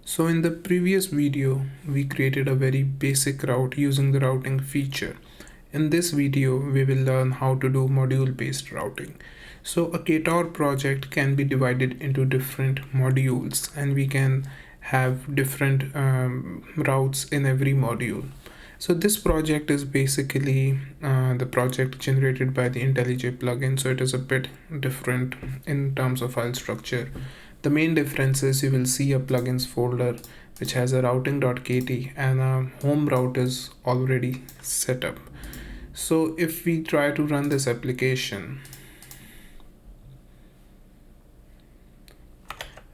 So in the previous video, we created a very basic route using the routing feature. In this video, we will learn how to do module-based routing. So a Ktor project can be divided into different modules, and we can have different routes in every module. So this project is basically the project generated by the IntelliJ plugin. So it is a bit different in terms of file structure. The main difference is you will see a plugins folder which has a routing.kt and a home route is already set up. So if we try to run this application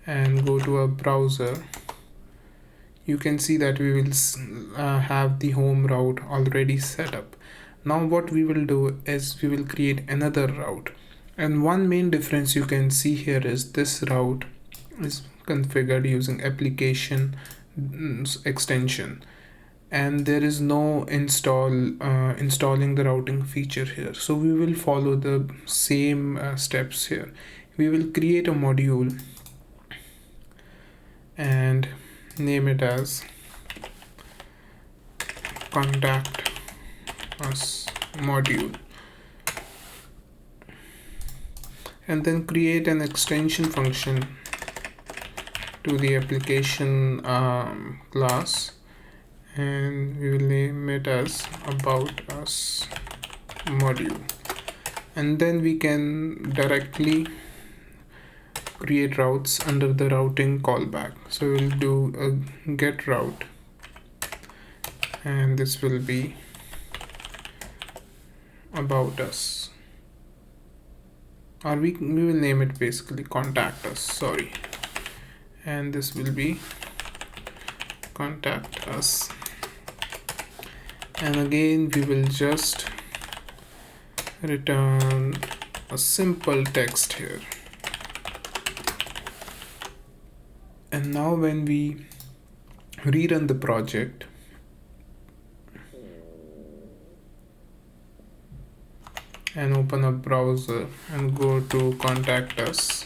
and go to a browser, you can see that we will have the home route already set up. Now what we will do is we will create another route, and one main difference you can see here is this route is configured using application extension, and there is no installing the routing feature here. So we will follow the same steps here. We will create a module and name it as contact us module, and then create an extension function to the application class, and we will name it as about us module, and then we can directly create routes under the routing callback. So we'll do a get route, and this will be about us, or we will name it basically contact us, sorry, and this will be contact us, and again we will just return a simple text here. And now when we rerun the project, and open a browser and go to contact us,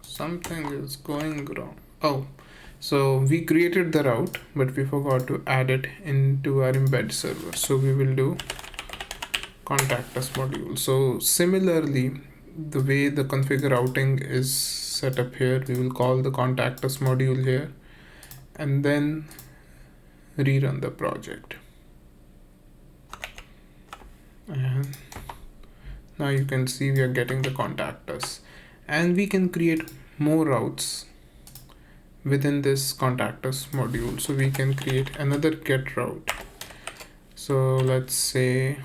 something is going wrong. So we created the route, but we forgot to add it into our embed server. So we will do contact us module. So similarly, the way the configure routing is set up here, we will call the contact us module here and then rerun the project. And now you can see we are getting the contact us, and we can create more routes within this contact us module. So we can create another get route. So let's say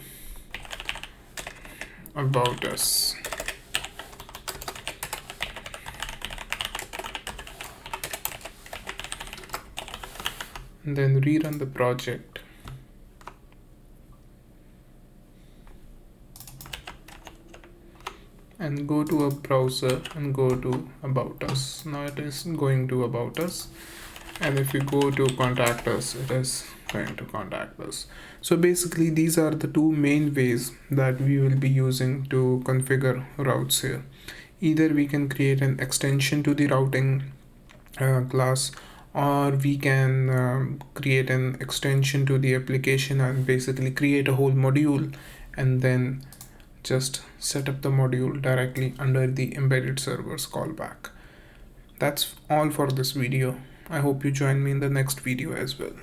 about us, and then rerun the project, and go to a browser and go to about us. Now it is going to about us, and if you go to contact us, it is going to contact us. So basically these are the two main ways that we will be using to configure routes here. Either we can create an extension to the routing class, or we can create an extension to the application and basically create a whole module and then just set up the module directly under the embedded server's callback. That's all for this video. I hope you join me in the next video as well.